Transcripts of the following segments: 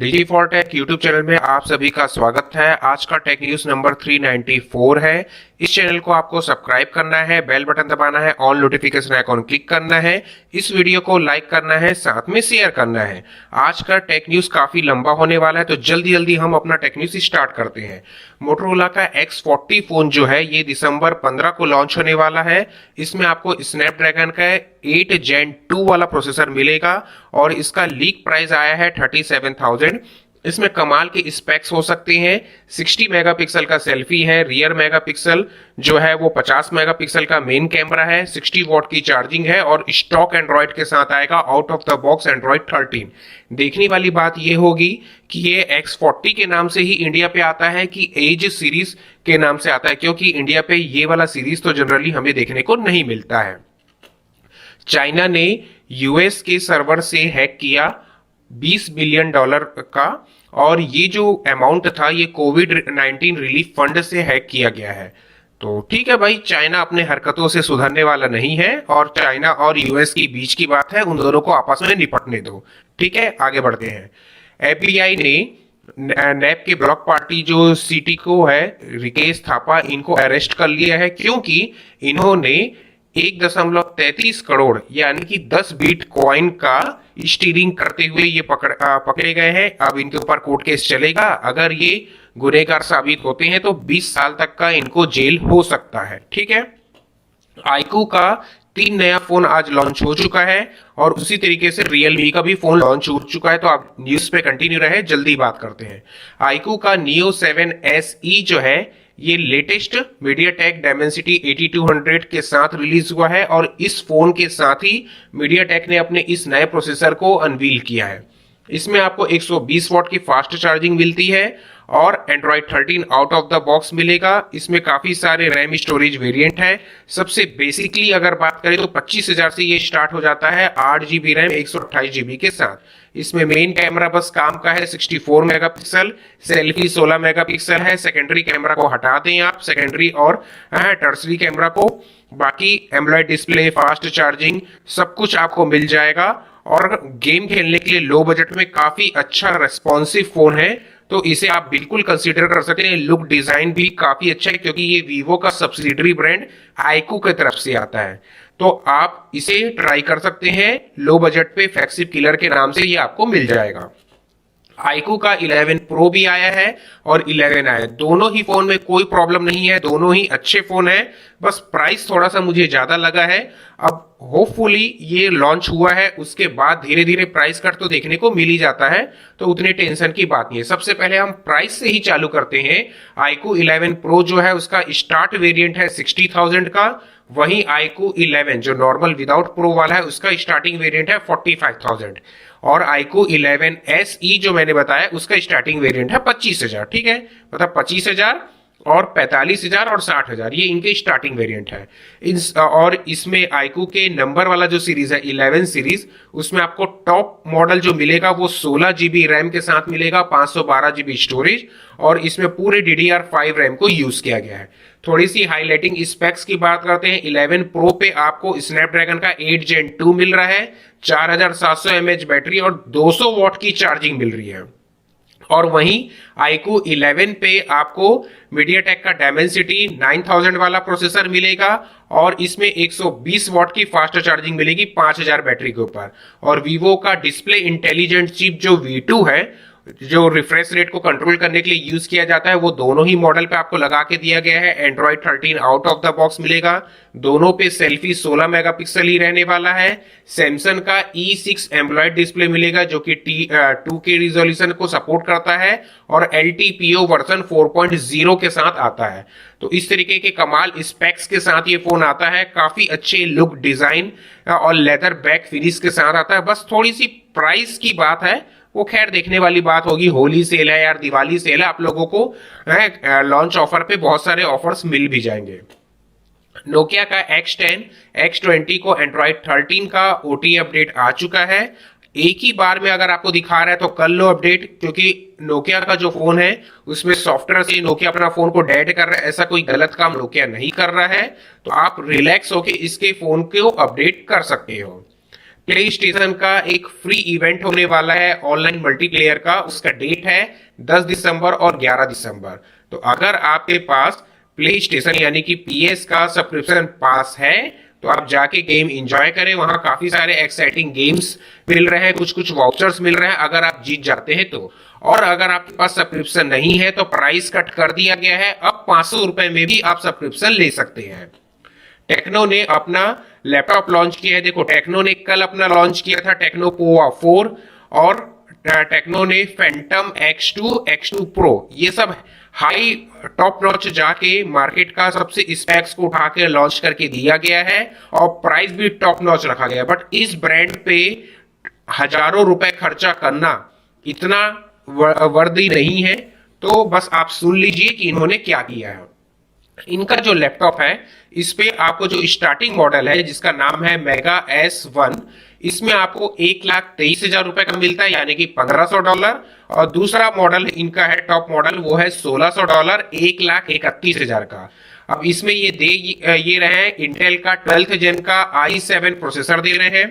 Digi for tech YouTube channel में आप सभी का स्वागत है। आज का टेक न्यूज नंबर 394 है। इस चैनल को आपको सब्सक्राइब करना है, बेल बटन दबाना है, ऑल नोटिफिकेशन आइकॉन क्लिक करना है, इस वीडियो को लाइक करना है, साथ में शेयर करना है। आज का टेक न्यूज काफी लंबा होने वाला है, तो जल्दी जल्दी हम अपना टेक न्यूज स्टार्ट करते हैं। मोटोरोला का X40 फोन जो है ये दिसंबर 15 को लॉन्च होने वाला है। इसमें आपको स्नैपड्रैगन का 8 Gen 2 वाला प्रोसेसर मिलेगा और इसका लीक प्राइस आया है 37,000। इसमें कमाल के स्पेक्स हो सकते हैं। 60 मेगापिक्सल का सेल्फी है, रियर मेगापिक्सल जो है वो 50 मेगापिक्सल का मेन कैमरा है, 60 वॉट की चार्जिंग है और स्टॉक एंड्रॉइड के साथ आएगा out of the box Android 13। देखने वाली बात ये होगी कि ये X40 के नाम से ही इंडिया पे आता है कि एज सीरीज के नाम से आता है, क्योंकि इंडिया पे ये वाला सीरीज तो जनरली हमें देखने को नहीं मिलता है। चाइना ने यूएस के सर्वर से हैक किया $20 बिलियन का, और ये जो अमाउंट था ये कोविड-19 रिलीफ फंड से हैक किया गया है। तो ठीक है भाई, चाइना अपने हरकतों से सुधरने वाला नहीं है और चाइना और यूएस के बीच की बात है, उन दोनों को आपस में निपटने दो। ठीक है, आगे बढ़ते हैं। एफबीआई ने नैप के ब्लॉक पार्टी जो सीटीको है, रिकेश थापा, इनको अरेस्ट कर लिया है क्योंकि इन्होंने 1.33 करोड़ यानी कि 10 बिटकॉइन का स्टीलिंग करते हुए ये पकड़े गए हैं। अब इनके ऊपर कोर्ट केस चलेगा। अगर ये गुनहगार साबित होते हैं तो 20 साल तक का इनको जेल हो सकता है। ठीक है। आईक्यू का 3 नया फोन आज लॉन्च हो चुका है और उसी तरीके से रियलमी का भी फोन लॉन्च हो चुका है। तो आप न्यूज पे कंटिन्यू रहे, जल्दी बात करते हैं। आईक्यू का Neo 7 SE जो है ये लेटेस्ट मीडियाटेक डायमेंसिटी 8200 के साथ रिलीज हुआ है और इस फोन के साथ ही मीडियाटेक ने अपने इस नए प्रोसेसर को अनवील किया है। इसमें आपको 120 वॉट की फास्ट चार्जिंग मिलती है और Android 13 out of the box मिलेगा। इसमें काफी सारे रैम स्टोरेज वेरिएंट है। सबसे बेसिकली अगर बात करें तो 25,000 से ये स्टार्ट हो जाता है 8 GB रैम 128 GB के साथ। इसमें मेन कैमरा बस काम का है 64 मेगापिक्सल, सेल्फी 16 मेगापिक्सल है। सेकेंडरी कैमरा को हटा दें आप, सेकेंडरी और टर्सरी कैमरा को। बाकी एमोलेड डिस्प्ले, फास्ट चार्जिंग सब कुछ आपको मिल जाएगा और गेम खेलने के लिए लो बजट में काफी अच्छा रेस्पॉन्सिव फोन है, तो इसे आप बिल्कुल कंसीडर कर सकते हैं। लुक डिजाइन भी काफी अच्छा है क्योंकि ये वीवो का सब्सिडियरी ब्रांड आईक्यू की तरफ से आता है, तो आप इसे ट्राई कर सकते हैं। लो बजट पे फ्लैगशिप किलर के नाम से ये आपको मिल जाएगा। आईक्यू का 11 प्रो भी आया है और 11 आया है। दोनों ही फोन में कोई प्रॉब्लम नहीं है, दोनों ही अच्छे फोन है, बस प्राइस थोड़ा सा मुझे ज्यादा लगा है। अब होपफुली ये लॉन्च हुआ है, उसके बाद धीरे धीरे प्राइस कट तो देखने को मिल ही जाता है, तो उतने टेंशन की बात नहीं है। सबसे पहले हम प्राइस से ही चालू करते हैं। आईक्यू 11 प्रो जो है उसका स्टार्ट वेरिएंट है 60,000 का, वहीं आईक्यू 11 जो नॉर्मल विदाउट प्रो वाला है उसका स्टार्टिंग वेरिएंट है 45,000 और आईक्यू 11 SE जो मैंने बताया उसका स्टार्टिंग वेरिएंट है 25,000। ठीक है, मतलब 25,000 और 45,000 और 60,000 ये इनके स्टार्टिंग वेरिएंट है। और इसमें आईक्यू के नंबर वाला जो सीरीज है 11 सीरीज, उसमें आपको टॉप मॉडल जो मिलेगा वो 16 GB रैम के साथ मिलेगा, 512 GB स्टोरेज और इसमें पूरे DDR5 रैम को यूज किया गया है। थोड़ी सी हाईलाइटिंग स्पेक्स की बात करते हैं। 11 प्रो पे आपको स्नैपड्रैगन का 8 Gen 2 मिल रहा है, 4700 mAh बैटरी और 200 वॉट की चार्जिंग मिल रही है। और वहीं आईक्यू 11 पे आपको मीडियाटेक का डायमेंसिटी 9000 वाला प्रोसेसर मिलेगा और इसमें 120 वॉट की फास्ट चार्जिंग मिलेगी 5000 बैटरी के ऊपर। और वीवो का डिस्प्ले इंटेलिजेंट चिप जो V2 है, जो रिफ्रेश रेट को कंट्रोल करने के लिए यूज किया जाता है, वो दोनों ही मॉडल पे आपको लगा के दिया गया है। Android 13 out of the box मिलेगा। दोनों पे सेल्फी 16 मेगापिक्सल ही रहने वाला है। सैमसंग का E6 एमोलेड डिस्प्ले मिलेगा जो कि 2K रिजोल्यूशन को सपोर्ट करता है और LTPO वर्जन 4.0 के साथ आता है। तो इस तरीके के कमाल स्पेक्स के साथ ये फोन आता है। काफी अच्छे लुक डिजाइन और लेदर बैक फिनिश के साथ आता है। बस थोड़ी सी प्राइस की बात है, वो खैर देखने वाली बात होगी। होली सेल है यार, दिवाली सेल है, आप लोगों को लॉन्च ऑफर पे बहुत सारे ऑफर्स मिल भी जाएंगे। नोकिया का X10, X20 को एंड्रॉइड 13 का OTA अपडेट आ चुका है। एक ही बार में अगर आपको दिखा रहा है तो कर लो अपडेट, क्योंकि नोकिया का जो फोन है उसमें सॉफ्टवेयर से नोकिया अपना फोन को डेड कर रहा है, ऐसा कोई गलत काम नोकिया नहीं कर रहा है। तो आप रिलैक्स होके इसके फोन को अपडेट कर सकते हो। प्ले स्टेशन का एक फ्री इवेंट होने वाला है ऑनलाइन मल्टीप्लेयर का। उसका डेट है 10 दिसंबर और 11 दिसंबर। तो अगर आपके पास प्ले स्टेशन यानी कि पीएस का सब्सक्रिप्शन पास है तो आप जाके गेम एंजॉय करें। वहां काफी सारे एक्साइटिंग गेम्स मिल रहे हैं, कुछ कुछ वाउचर्स मिल रहे हैं अगर आप जीत जाते हैं तो। और अगर आपके पास सब्सक्रिप्शन नहीं है तो प्राइस कट कर दिया गया है, अब 500 रुपए में भी आप सब्सक्रिप्शन ले सकते हैं। टेक्नो ने अपना लैपटॉप लॉन्च किया है। देखो, टेक्नो ने कल अपना लॉन्च किया था टेक्नो पोवा 4 और टेक्नो ने फैंटम X2 प्रो, ये सब हाई टॉप नॉच जाके मार्केट का सबसे स्पेक्स को उठा के लॉन्च करके दिया गया है और प्राइस भी टॉप नॉच रखा गया है। बट इस ब्रांड पे हजारों रुपए खर्चा करना इतना वर्दी नहीं है। तो बस आप सुन लीजिए कि इन्होंने क्या किया है। इनका जो लैपटॉप है इस पे आपको जो स्टार्टिंग मॉडल है जिसका नाम है मेगा S1, इसमें आपको 1,23,000 रुपए का मिलता है यानी कि $1,500। और दूसरा मॉडल इनका है टॉप मॉडल, वो है $1,600, 1,31,000 का। अब इसमें ये रहे हैं इंटेल का 12th जेन का i7 प्रोसेसर दे रहे हैं,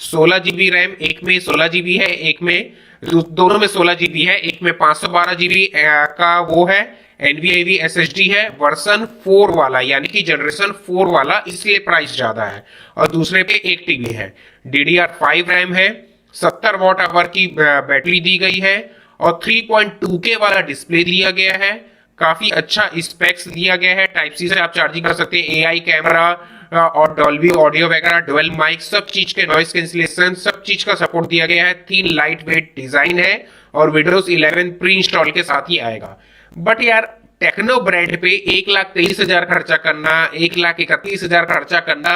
16 GB रैम, एक में 16 GB है, एक में दोनों में 16 GB है, एक में 512 GB का वो है NVMe SSD है, वर्सन 4 वाला यानी कि जनरेशन 4 वाला, इसलिए प्राइस ज्यादा है। और दूसरे पे 1 TB है, DDR5 रैम है, 70 वॉट आवर की बैटरी दी गई है और 3.2K वाला डिस्प्ले दिया गया है। काफी अच्छा स्पेक्स दिया गया है, टाइप सी से आप चार्जिंग कर सकते हैं, AI कैमरा और डॉल्बी ऑडियो वगैरह, डुअल माइक, सब चीज के नॉइस कैंसिलेशन, सब चीज का सपोर्ट दिया गया है। थीन लाइट वेट डिजाइन है और विंडोज 11 प्री इंस्टॉल के साथ ही आएगा। बट यार, टेक्नो ब्रांड पे 1,23,000 खर्चा करना, 1,31,000 खर्चा करना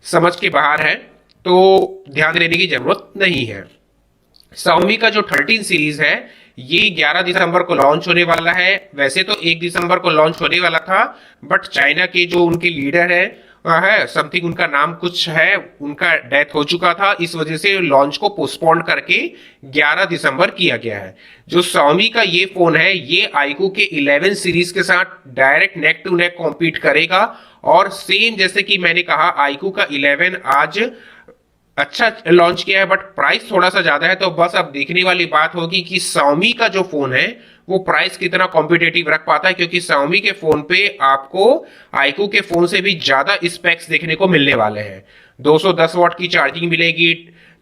समझ के बाहर है, तो ध्यान देने की जरूरत नहीं है। Xiaomi का जो 13 सीरीज है ये 11 दिसंबर को लॉन्च होने वाला है। वैसे तो 1 दिसंबर को लॉन्च होने वाला था, बट चाइना के जो उनके लीडर है समथिंग, उनका नाम कुछ है, उनका डेथ हो चुका था, इस वजह से लॉन्च को पोस्टपोन करके 11 दिसंबर किया गया है। जो Xiaomi का ये फोन है ये iQOO के 11 सीरीज के साथ direct neck to neck compete करेगा। और सेम जैसे कि मैंने कहा iQOO का 11 आज अच्छा लॉन्च किया है, बट प्राइस थोड़ा सा ज्यादा है। तो बस अब देखने वाली बात होगी कि Xiaomi का जो फोन है वो प्राइस कितना कॉम्पिटेटिव रख पाता है, क्योंकि Xiaomi के फोन पे आपको iQOO के फोन से भी ज्यादा स्पेक्स देखने को मिलने वाले हैं। 210 वॉट की चार्जिंग मिलेगी,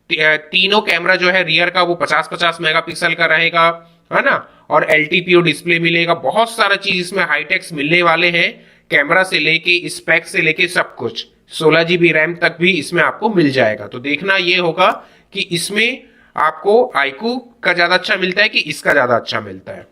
तीनों कैमरा जो है रियर का वो 50-50 मेगापिक्सल का रहेगा, है ना, और LTPO डिस्प्ले मिलेगा। बहुत सारा चीज इसमें हाईटेक्स मिलने वाले हैं, कैमरा से लेके स्पेक्स से लेके सब कुछ। 16 GB रैम तक भी इसमें आपको मिल जाएगा। तो देखना ये होगा कि इसमें आपको iQOO का ज्यादा अच्छा मिलता है कि इसका ज्यादा अच्छा मिलता है।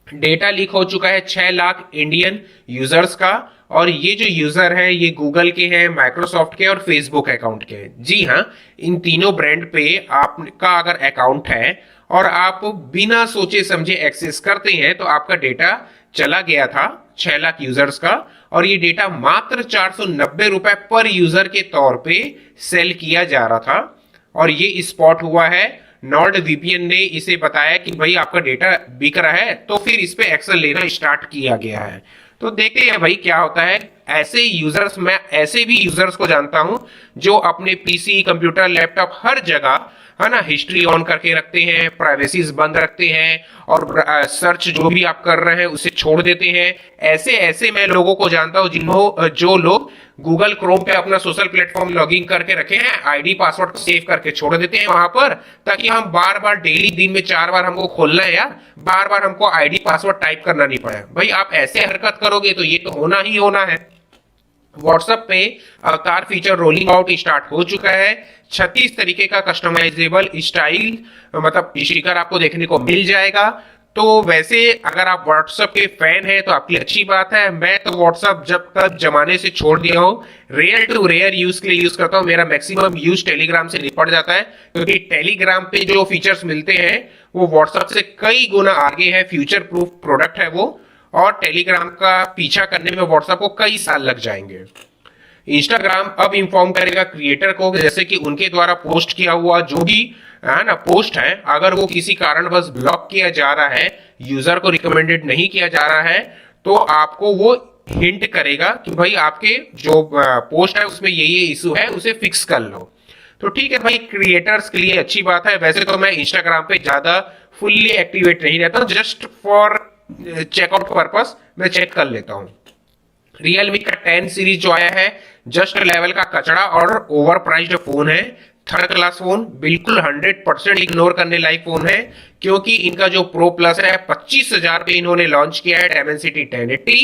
डेटा लीक हो चुका है 6 लाख इंडियन यूजर्स का, और ये जो यूजर है ये गूगल के हैं, माइक्रोसॉफ्ट के और फेसबुक अकाउंट के हैं। जी हाँ, इन तीनों ब्रांड पे आपका अगर अकाउंट है और आप बिना सोचे समझे एक्सेस करते हैं तो आपका डेटा चला गया था 6 लाख यूजर्स का, और ये डेटा मात्र 490 रुपए पर यूजर के तौर पे सेल किया जा रहा था। और ये स्पॉट हुआ है, नॉर्ड वीपीएन ने इसे बताया कि भाई आपका डेटा बिक रहा है, तो फिर इस पे एक्शन लेना स्टार्ट किया गया है। तो देखते हैं भाई क्या होता है। ऐसे यूजर्स, मैं ऐसे भी यूजर्स को जानता हूं जो अपने पीसी, कंप्यूटर, लैपटॉप हर जगह, है ना, हिस्ट्री ऑन करके रखते हैं, प्राइवेसीज बंद रखते हैं और सर्च जो भी आप कर रहे हैं उसे छोड़ देते हैं। ऐसे मैं लोगों को जानता हूं जो लोग गूगल क्रोम पे अपना सोशल प्लेटफॉर्म लॉगिन करके रखे हैं, आईडी पासवर्ड को सेव करके छोड़ देते हैं वहां पर, ताकि हम बार बार डेली दिन में 4 बार हमको खोलना है यार, बार बार हमको आईडी पासवर्ड टाइप करना नहीं पड़े। भाई आप ऐसे हरकत करोगे तो ये तो होना ही होना है। व्हाट्सएप पे अवतार फीचर रोलिंग आउट स्टार्ट हो चुका है। 36 तरीके का कस्टमाइजेबल स्टाइल मतलब स्टिकर आपको देखने को मिल जाएगा। तो वैसे अगर आप व्हाट्सएप के फैन हैं तो आपकी अच्छी बात है। मैं तो व्हाट्सएप जब तक जमाने से छोड़ दिया हूं, रेयर टू रेयर यूज के लिए यूज करता हूं। मेरा मैक्सिमम यूज टेलीग्राम से निपट जाता है, क्योंकि टेलीग्राम पे जो फीचर्स मिलते हैं वो व्हाट्सएप से कई गुना आगे है, फ्यूचर प्रूफ प्रोडक्ट है वो, और टेलीग्राम का पीछा करने में व्हाट्सएप को कई साल लग जाएंगे। इंस्टाग्राम अब इन्फॉर्म करेगा क्रिएटर को, जैसे कि उनके द्वारा पोस्ट किया हुआ जो भी है ना पोस्ट है, अगर वो किसी कारणवश ब्लॉक किया जा रहा है, यूजर को रिकमेंडेड नहीं किया जा रहा है, तो आपको वो हिंट करेगा कि भाई आपके जो पोस्ट है उसमें ये इशू है, उसे फिक्स कर लो। तो ठीक है भाई, क्रिएटर्स के लिए अच्छी बात है। वैसे तो मैं इंस्टाग्राम पे ज्यादा फुल्ली एक्टिवेट नहीं रहता, जस्ट फॉर चेकआउट पर्पस मैं चेक कर लेता हूँ। रियलमी का 10 सीरीज जो आया है, जस्ट लेवल का कचड़ा और ओवर प्राइस्ड फोन है। थर्ड क्लास फोन, बिल्कुल 100% इग्नोर करने लायक फोन है, क्योंकि इनका जो प्रो प्लस है 25,000 पे इन्होंने लॉन्च किया है, डायमेंसिटी 1080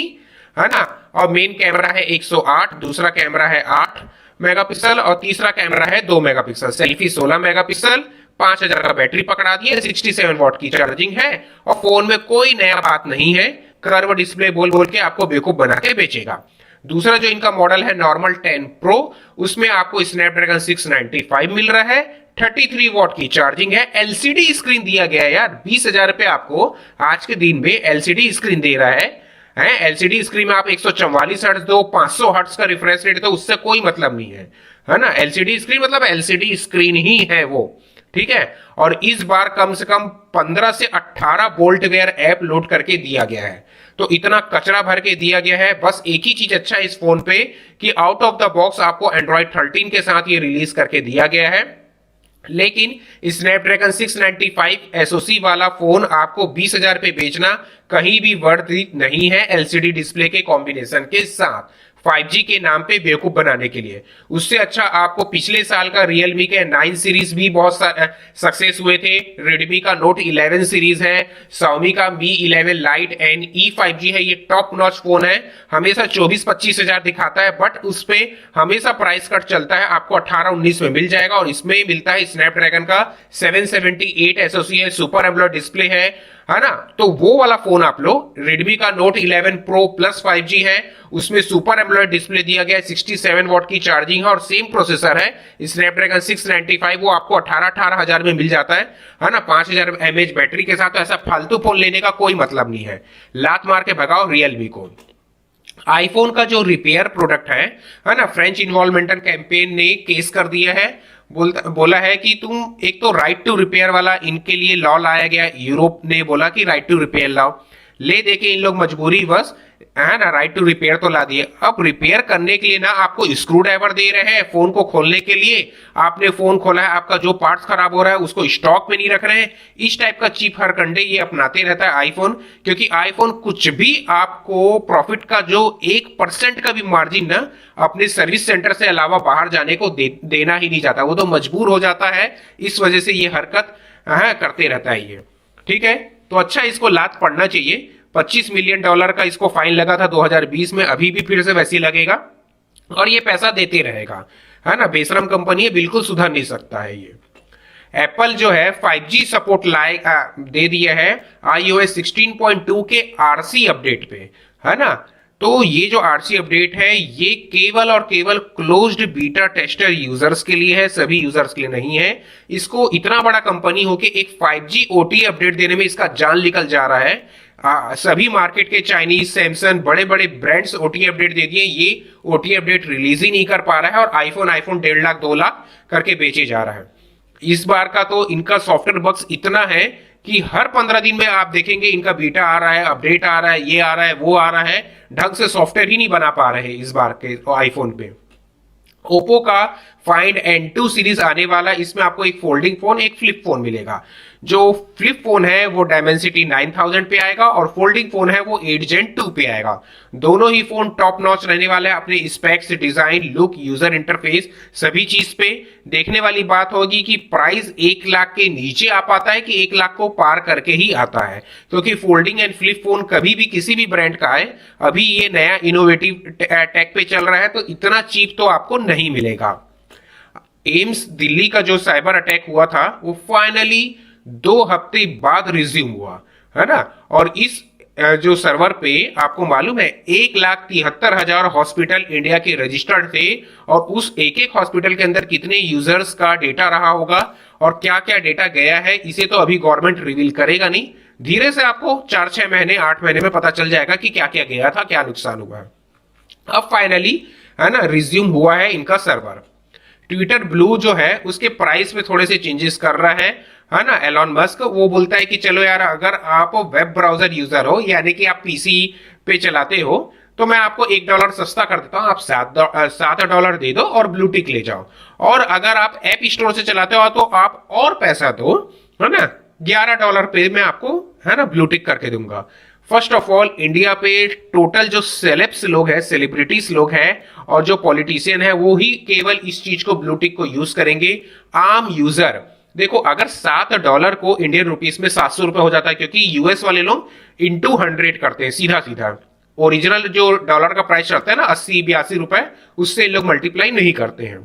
है ना। और मेन कैमरा है 108, दूसरा कैमरा है 8 मेगापिक्सल और तीसरा कैमरा है 2 मेगापिक्सल। सेल्फी 16 मेगापिक्सल, 5000 का बैटरी पकड़ा दिया, 67 वॉट की चार्जिंग है और फोन में कोई नया बात नहीं है। कर्व डिस्प्ले बोल बोल के आपको बेवकूफ बना के बेचेगा। दूसरा जो इनका मॉडल है नॉर्मल 10 प्रो, उसमें आपको स्नैपड्रैगन 695 मिल रहा है, 33 वॉट की चार्जिंग है, एलसीडी स्क्रीन दिया गया है यार। 20,000 रुपए आपको आज के दिन में एलसीडी स्क्रीन दे रहा है। एलसीडी स्क्रीन में आप 144 हर्ट्ज दो, 500 हर्ट्ज का रिफ्रेश रेट दो, उससे कोई मतलब नहीं है ना। एलसीडी स्क्रीन मतलब एलसीडी स्क्रीन ही है वो, ठीक है। और इस बार कम से कम 15 से 18 बोल्टवेयर ऐप लोड करके दिया गया है, तो इतना कचरा भर के दिया गया है। बस एक ही चीज अच्छा है इस फोन पे कि आउट ऑफ द बॉक्स आपको एंड्रॉइड 13 के साथ ये रिलीज करके दिया गया है। लेकिन स्नैपड्रैगन 695 एसओसी वाला फोन आपको 20,000 पे बेचना कहीं भी वर्थ नहीं है, एलसीडी डिस्प्ले के कॉम्बिनेशन के साथ 5G के नाम पे बेवकूफ बनाने के लिए। उससे अच्छा आपको पिछले साल का रियलमी के 9 सीरीज भी बहुत सक्सेस हुए थे, रेडमी का नोट 11 सीरीज है, Xiaomi का Mi 11 Lite NE 5G है। ये टॉप नॉच फोन है, हमेशा 24-25 हजार दिखाता है, बट उस पे हमेशा प्राइस कट चलता है, आपको 18-19 में मिल जाएगा। और इसमें मिलता है स्नैपड्रैगन का 778 एसओसी है, सुपर एमोलेड डिस्प्ले है ना। तो वो वाला फोन आप लो। रेडमी का नोट 11 प्रो प्लस 5G है, उसमें सुपर एमोलेड डिस्प्ले दिया गया है, 67 वॉट की चार्जिंग है और सेम प्रोसेसर है स्नैपड्रैगन 695। वो आपको 18 हजार में मिल जाता है ना, 5000 mAh बैटरी के साथ। तो ऐसा फालतू फोन लेने का कोई मतलब नहीं है, लात मार के भगाओ रियलमी को। आईफोन का जो रिपेयर प्रोडक्ट है ना, फ्रेंच इन्वॉल्वमेंटल कैंपेन ने केस कर दिया है, बोला है कि तुम एक तो राइट टू रिपेयर वाला इनके लिए लॉ लाया गया, यूरोप ने बोला कि राइट टू रिपेयर लाओ, ले देके इन लोग मजबूरी बस है ना राइट टू रिपेयर तो ला दिए। अब रिपेयर करने के लिए ना आपको स्क्रू ड्राइवर दे रहे हैं, फोन को खोलने के लिए आपने फोन खोला है, आपका जो पार्ट्स खराब हो रहा है उसको स्टॉक में नहीं रख रहे हैं। इस टाइप का चीप हरकंडे ये अपनाते रहता है आईफोन, क्योंकि आईफोन कुछ भी आपको प्रॉफिट का जो 1% का भी मार्जिन ना अपने सर्विस सेंटर से अलावा बाहर जाने को देना ही नहीं चाहता, वो तो मजबूर हो जाता है। इस वजह से ये हरकत करते रहता है ये, ठीक है। तो अच्छा, इसको लात पड़ना चाहिए। $25 मिलियन का इसको फाइन लगा था 2020 में, अभी भी फिर से वैसे लगेगा और ये पैसा देते रहेगा, है ना। बेशरम कंपनी है, बिल्कुल सुधर नहीं सकता है ये। एप्पल जो है 5G सपोर्ट दे दिया है iOS 16.2 के आरसी अपडेट पे, है ना। तो ये जो आरसी अपडेट है ये केवल और केवल क्लोज्ड बीटा टेस्टर यूजर्स के लिए है, सभी यूजर्स के लिए नहीं है। इसको इतना बड़ा कंपनी होके एक 5G OTA अपडेट देने में इसका जान निकल जा रहा है। सभी मार्केट के चाइनीज, सैमसंग, बड़े बड़े ब्रांड्स OTA अपडेट दे दिए, ये OTA अपडेट रिलीज ही नहीं कर पा रहा है और आईफोन 1.5 लाख 2 लाख करके बेचे जा रहा है। इस बार का तो इनका सॉफ्टवेयर बग्स इतना है कि हर 15 दिन में आप देखेंगे इनका बीटा आ रहा है, अपडेट आ रहा है, ये आ रहा है, वो आ रहा है, ढंग से सॉफ्टवेयर ही नहीं बना पा रहे इस बार के आईफोन पे। ओप्पो का फाइंड N2 सीरीज आने वाला, इसमें आपको एक फोल्डिंग फोन, एक फ्लिप फोन मिलेगा। जो फ्लिप फोन है वो डायमेंसिटी 9000 पे आएगा और फोल्डिंग फोन है वो 8 Gen 2 पे आएगा। दोनों ही फोन टॉप नॉच रहने वाले हैं अपने specs, design, look, user interface, सभी चीज पे। देखने वाली बात होगी कि प्राइस 1 लाख के नीचे आ पाता है कि 1 लाख को पार करके ही आता है, क्योंकि फोल्डिंग एंड फ्लिप फोन कभी भी किसी भी ब्रांड का है, अभी ये नया इनोवेटिव टेक पे चल रहा है, तो इतना चीप तो आपको नहीं मिलेगा। एम्स दिल्ली का जो साइबर अटैक हुआ था वो फाइनली 2 हफ्ते बाद रिज्यूम हुआ, है ना। और इस जो सर्वर पे आपको मालूम है 1,73,000 हॉस्पिटल इंडिया के रजिस्टर्ड थे और उस एक एक हॉस्पिटल के अंदर कितने यूजर्स का डेटा रहा होगा और क्या क्या डेटा गया है, इसे तो अभी गवर्नमेंट रिवील करेगा नहीं। धीरे से आपको 4-6 महीने 8 महीने में पता चल जाएगा कि क्या क्या गया था, क्या नुकसान हुआ। अब फाइनली है ना रिज्यूम हुआ है इनका सर्वर। ट्विटर ब्लू जो है उसके प्राइस में थोड़े से चेंजेस कर रहा है ना एलॉन मस्क। वो बोलता है कि चलो यार, अगर आप वेब ब्राउजर यूजर हो, यानी कि आप पीसी पे चलाते हो, तो मैं आपको $1 सस्ता कर देता हूं, आप $7 दे दो और ब्लू टिक ले जाओ। और अगर आप ऐप स्टोर से चलाते हो तो आप और पैसा दो, है ना, $11 पे मैं आपको, है ना, ब्लू टिक करके दूंगा। फर्स्ट ऑफ ऑल, इंडिया पे टोटल जो सेलेब्स लोग हैं, सेलिब्रिटीज लोग हैं और जो पॉलिटिशियन है, वो ही केवल इस चीज को, ब्लू टिक को यूज करेंगे। आम यूजर, देखो, अगर $7 को इंडियन रुपीस में 700 रुपए हो जाता है, क्योंकि यूएस वाले लोग इंटू 100 करते हैं सीधा सीधा। ओरिजिनल जो डॉलर का प्राइस चलता है ना, 80-82 रुपए, उससे लोग मल्टीप्लाई नहीं करते हैं।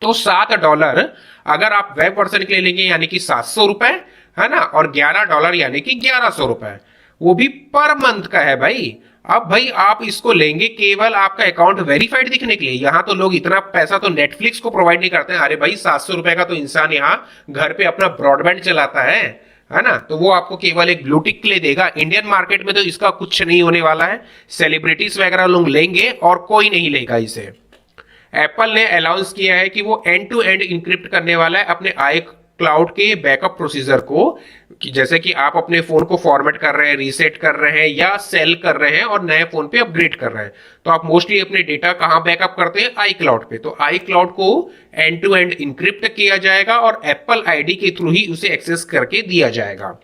तो $7 अगर आप वेब वर्जन के लिए लेंगे यानी कि 700 रुपए, है ना, और $11 यानी कि 1100 रुपए, वो भी पर मंथ का है भाई। अब भाई आप इसको लेंगे केवल आपका अकाउंट वेरीफाइड दिखने के लिए। यहां तो लोग इतना पैसा तो नेटफ्लिक्स को प्रोवाइड नहीं करते हैं। अरे भाई, 700 रुपए का तो इंसान यहाँ घर पे अपना ब्रॉडबैंड चलाता है ना, तो वो आपको केवल एक ब्लू टिक के लिए देगा। इंडियन मार्केट में तो इसका कुछ नहीं होने वाला है। सेलिब्रिटीज वगैरह लोग लेंगे और कोई नहीं लेगा इसे। एप्पल ने अनाउंस किया है कि वो एंड टू एंड इंक्रिप्ट करने वाला है अपने आई क्लाउड के बैकअप प्रोसीजर को, कि जैसे कि आप अपने फोन को फॉर्मेट कर रहे हैं, रीसेट कर रहे हैं या सेल कर रहे हैं और नए फोन पे अपग्रेड कर रहे हैं, तो आप मोस्टली अपने डेटा कहां बैकअप करते हैं? आई क्लाउड पे। तो आई क्लाउड को एंड टू एंड इंक्रिप्ट किया जाएगा और एप्पल आईडी के थ्रू ही उसे एक्सेस करके दिया जाएगा।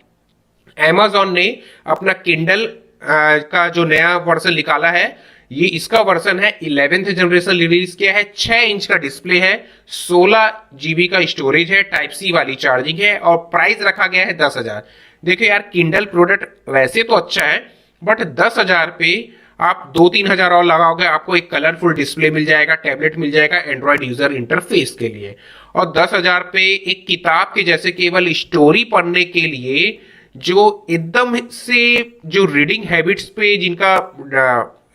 Amazon ने अपना किंडल का जो नया वर्जन निकाला है, ये इसका वर्जन है 11th जनरेशन रिलीज किया है। 6 इंच का डिस्प्ले है, 16 GB का स्टोरेज है, टाइप सी वाली चार्जिंग है और प्राइस रखा गया है 10,000। देखो यार, किंडल प्रोडक्ट वैसे तो अच्छा है, बट 10,000 पे आप 2-3 हजार और लगाओगे, आपको एक कलरफुल डिस्प्ले मिल जाएगा, टैबलेट मिल जाएगा एंड्रॉइड यूजर इंटरफेस के लिए। और 10,000 पे एक किताब के जैसे केवल स्टोरी पढ़ने के लिए, जो एकदम से जो रीडिंग हैबिट्स पे जिनका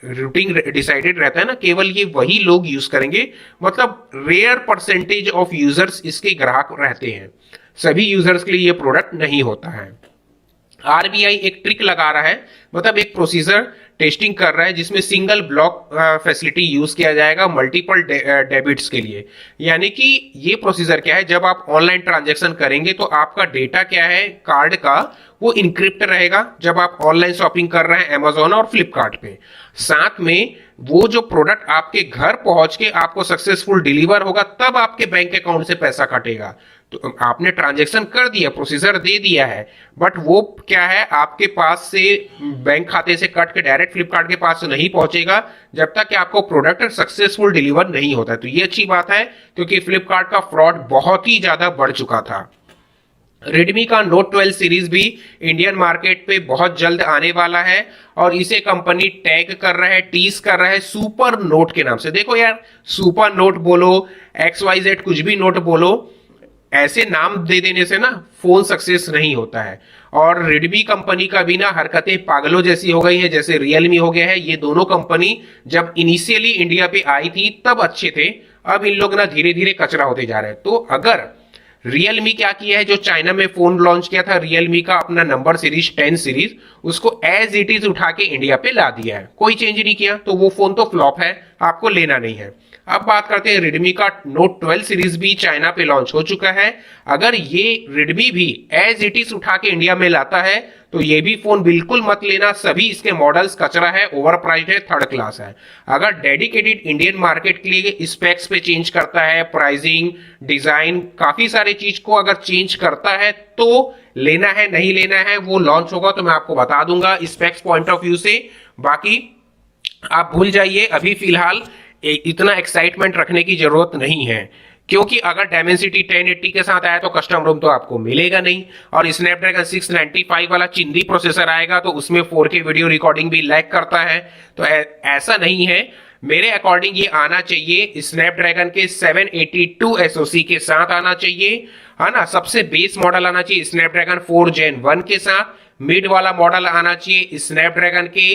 रूटीन डिसाइडेड रहता है ना, केवल ये वही लोग यूज करेंगे। मतलब रेयर परसेंटेज ऑफ यूजर्स इसके ग्राहक रहते हैं, सभी यूजर्स के लिए ये प्रोडक्ट नहीं होता है। आरबीआई एक ट्रिक लगा रहा है, मतलब एक प्रोसीजर टेस्टिंग कर रहा है जिसमें सिंगल ब्लॉक फैसिलिटी यूज किया जाएगा मल्टीपल डेबिट्स के लिए। यानी कि ये प्रोसीजर क्या है, जब आप ऑनलाइन ट्रांजैक्शन करेंगे तो आपका डेटा क्या है कार्ड का, वो इनक्रिप्ट रहेगा जब आप ऑनलाइन शॉपिंग कर रहे हैं अमेजोन और फ्लिपकार्ट पे। साथ में वो जो प्रोडक्ट आपके घर पहुंच के आपको सक्सेसफुल डिलीवर होगा, तब आपके बैंक अकाउंट से पैसा कटेगा। तो आपने ट्रांजैक्शन कर दिया, प्रोसीजर दे दिया है, बट वो क्या है, आपके पास से बैंक खाते से कट के डायरेक्ट फ्लिपकार्ट के पास नहीं पहुंचेगा जब तक कि आपको प्रोडक्ट सक्सेसफुल डिलीवर नहीं होता है। तो ये अच्छी बात है, क्योंकि फ्लिपकार्ट का फ्रॉड बहुत ही ज्यादा बढ़ चुका था। रेडमी का नोट 12 सीरीज भी इंडियन मार्केट पे बहुत जल्द आने वाला है और इसे कंपनी टैग कर रहा है, टीज कर रहा है सुपर नोट के नाम से। देखो यार, सुपर नोट बोलो, XYZ कुछ भी नोट बोलो, ऐसे नाम दे देने से ना फोन सक्सेस नहीं होता है। और रेडमी कंपनी का भी ना हरकतें पागलों जैसी हो गई है, जैसे रियलमी हो गया है। ये दोनों कंपनी जब इनिशियली इंडिया पे आई थी तब अच्छे थे, अब इन लोग ना धीरे धीरे कचरा होते जा रहे हैं। तो अगर रियलमी क्या किया है, जो चाइना में फोन लॉन्च किया था रियलमी का अपना नंबर सीरीज 10 सीरीज, उसको एज इट इज उठा के इंडिया पे ला दिया है, कोई चेंज नहीं किया, तो वो फोन तो फ्लॉप है, आपको लेना नहीं है। अब बात करते हैं, रेडमी का नोट 12 सीरीज भी चाइना पे लॉन्च हो चुका है। अगर ये रेडमी भी एज इट इज उठा के इंडिया में लाता है तो ये भी फोन बिल्कुल मत लेना, सभी इसके मॉडल्स कचरा है, ओवर प्राइस्ड है, थर्ड क्लास है। अगर डेडिकेटेड इंडियन मार्केट के लिए स्पेक्स पे चेंज करता है, प्राइसिंग, डिजाइन, काफी सारे चीज को अगर चेंज करता है तो लेना है, नहीं लेना है वो लॉन्च होगा तो मैं आपको बता दूंगा स्पेक्स पॉइंट ऑफ व्यू से। बाकी आप भूल जाइए, अभी फिलहाल इतना एक्साइटमेंट रखने की जरूरत नहीं है, क्योंकि अगर डायमेंसिटी 1080 के साथ आया तो कस्टम रोम तो आपको मिलेगा नहीं, और स्नैपड्रैगन 695 वाला चिंदी प्रोसेसर आएगा तो उसमें 4K वीडियो रिकॉर्डिंग भी लैग करता है। तो ऐसा नहीं है, मेरे अकॉर्डिंग ये आना चाहिए स्नैपड्रैगन के 782 SoC के साथ आना चाहिए, है ना। सबसे बेस मॉडल आना चाहिए स्नैपड्रैगन 4 Gen 1 के साथ, मिड वाला मॉडल आना चाहिए स्नैपड्रैगन के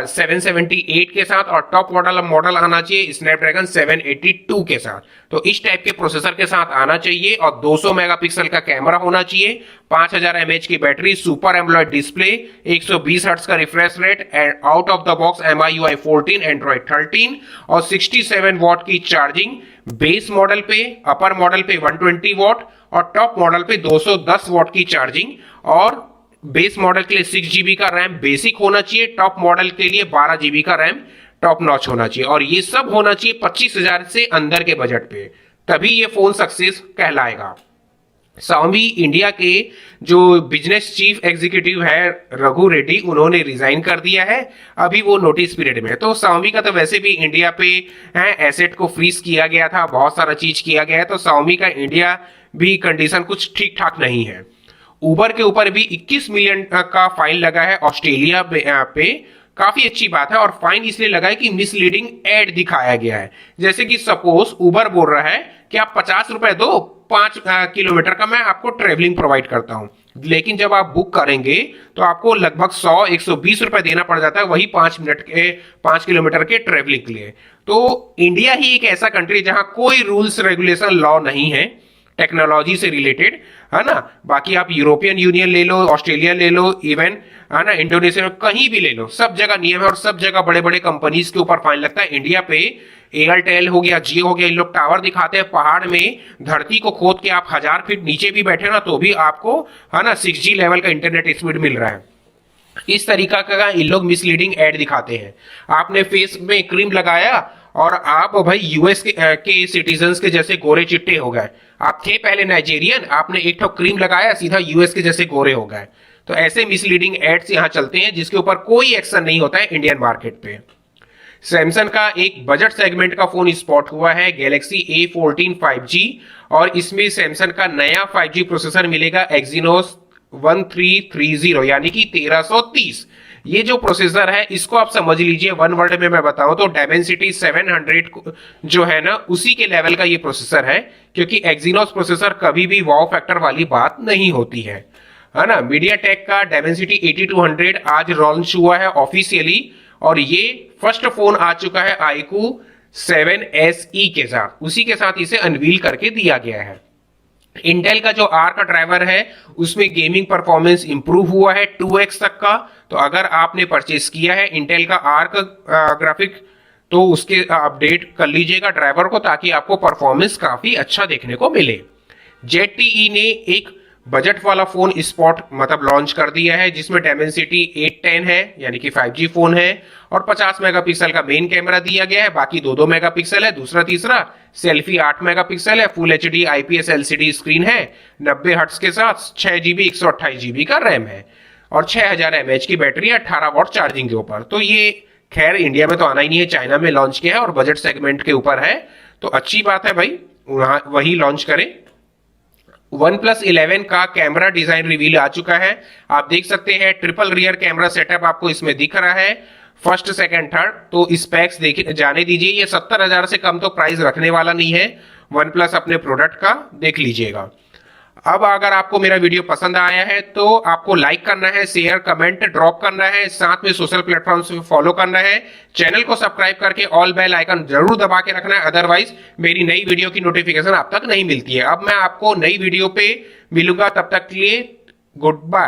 778 के साथ, और टॉप मॉडल आना चाहिए स्नैपड्रैगन 782 के साथ। तो इस टाइप के प्रोसेसर के साथ आना चाहिए, और 200 मेगापिक्सल का कैमरा होना चाहिए, 5000 mAh की battery, super AMOLED display, 120 hertz का refresh rate, and out of the box MIUI 14, Android 13 और 67 वॉट की चार्जिंग। बेस मॉडल पे, अपर मॉडल पे 120 वॉट और टॉप मॉडल पे 210 वॉट की चार्जिंग, और बेस मॉडल के लिए 6 GB का रैम बेसिक होना चाहिए, टॉप मॉडल के लिए 12 GB का रैम टॉप नॉच होना चाहिए, और ये सब होना चाहिए 25,000 से अंदर के बजट पे, तभी ये फोन सक्सेस कहलाएगा। Xiaomi इंडिया के जो बिजनेस चीफ एग्जीक्यूटिव है रघु रेड्डी, उन्होंने रिजाइन कर दिया है, अभी वो नोटिस पीरियड में है। तो Xiaomi का तो वैसे भी इंडिया पे है, एसेट को फ्रीज किया गया था, बहुत सारा चीज किया गया है, तो Xiaomi का इंडिया भी कंडीशन कुछ ठीक ठाक नहीं है। उबर के ऊपर भी 21 मिलियन का फाइन लगा है ऑस्ट्रेलिया पे, काफी अच्छी बात है। और फाइन इसलिए लगा है कि मिसलीडिंग एड दिखाया गया है। जैसे कि सपोज उबर बोल रहा है कि आप 50 रुपए दो, 5 किलोमीटर का मैं आपको ट्रेवलिंग प्रोवाइड करता हूं, लेकिन जब आप बुक करेंगे तो आपको लगभग 100-120 रुपए देना पड़ जाता है वही 5 किलोमीटर के ट्रेवलिंग के लिए। तो इंडिया ही एक ऐसा कंट्री जहां कोई रूल्स रेगुलेशन लॉ नहीं है टेक्नोलॉजी से रिलेटेड, है ना। बाकी आप यूरोपियन यूनियन ले लो, ऑस्ट्रेलिया ले लो, इवन है ना इंडोनेशिया, कहीं भी ले लो, सब जगह नियम है और सब जगह बड़े बड़े कंपनीज के ऊपर फाइन लगता है। इंडिया पे एयरटेल हो गया, जियो हो गया, इन लोग टावर दिखाते हैं पहाड़ में, धरती को खोद के आप 1000 फीट नीचे भी बैठे ना तो भी आपको है ना 6G लेवल का इंटरनेट स्पीड मिल रहा है। इस तरीका का इन लोग मिसलीडिंग एड दिखाते हैं। आपने फेस में क्रीम लगाया और आप भाई यूएस के सिटीजन्स के जैसे गोरे चिट्टे हो गए। आप थे पहले नाइजीरियन, आपने एक ठो क्रीम लगाया, सीधा यूएस के जैसे गोरे हो गए। तो ऐसे मिसलीडिंग एड्स यहां चलते हैं जिसके ऊपर कोई एक्शन नहीं होता है इंडियन मार्केट पे। सैमसंग का एक बजट सेगमेंट का फोन स्पॉट हुआ है, गैलेक्सी A14 5G, और इसमें सैमसंग का नया 5G प्रोसेसर मिलेगा एक्सिनोस 1330, यानी कि 1330। ये जो प्रोसेसर है इसको आप समझ लीजिए, वन वर्ड में मैं बताऊं तो डायमेंसिटी 700 जो है ना उसी के लेवल का ये प्रोसेसर है, क्योंकि एक्सिनोस प्रोसेसर कभी भी वाव फैक्टर वाली बात नहीं होती है ना। मीडिया टेक का डायमेंसिटी 8200 आज लॉन्च हुआ है ऑफिशियली, और ये फर्स्ट फोन आ चुका है iQOO 7 SE के साथ, उसी के साथ इसे अनवील करके दिया गया है। इंटेल का जो आर का ड्राइवर है उसमें गेमिंग परफॉर्मेंस इंप्रूव हुआ है 2x तक का। तो अगर आपने परचेस किया है इंटेल का आर का ग्राफिक तो उसके अपडेट कर लीजिएगा ड्राइवर को, ताकि आपको परफॉर्मेंस काफी अच्छा देखने को मिले। ZTE ने एक बजट वाला फोन स्पॉट मतलब लॉन्च कर दिया है, जिसमें डायमेंसिटी 810 है, यानी कि 5G फोन है, और 50 मेगापिक्सल का मेन कैमरा दिया गया है, बाकी 2-2 मेगापिक्सल है दूसरा तीसरा, सेल्फी 8 मेगापिक्सल है, full HD IPS LCD screen है, 90 हर्ट्ज के साथ 6GB 128GB का रैम है, और 6000 mAh की बैटरी है 18 वॉट चार्जिंग के ऊपर। तो ये खैर इंडिया में तो आना ही नहीं है, चाइना में लॉन्च किया है और बजट सेगमेंट के ऊपर है, तो अच्छी बात है भाई, वही लॉन्च करें। OnePlus 11 का कैमरा डिजाइन रिवील आ चुका है, आप देख सकते हैं ट्रिपल रियर कैमरा सेटअप आपको इसमें दिख रहा है, फर्स्ट सेकंड थर्ड। तो स्पेक्स देखिए, जाने दीजिए, ये 70,000 से कम तो प्राइस रखने वाला नहीं है OnePlus अपने प्रोडक्ट का, देख लीजिएगा। अब अगर आपको मेरा वीडियो पसंद आया है तो आपको लाइक करना है, शेयर कमेंट ड्रॉप करना है, साथ में सोशल प्लेटफॉर्म्स पे फॉलो करना है, चैनल को सब्सक्राइब करके ऑल बेल आइकन जरूर दबा के रखना है, अदरवाइज मेरी नई वीडियो की नोटिफिकेशन आप तक नहीं मिलती है। अब मैं आपको नई वीडियो पे मिलूंगा, तब तक के लिए गुड बाय।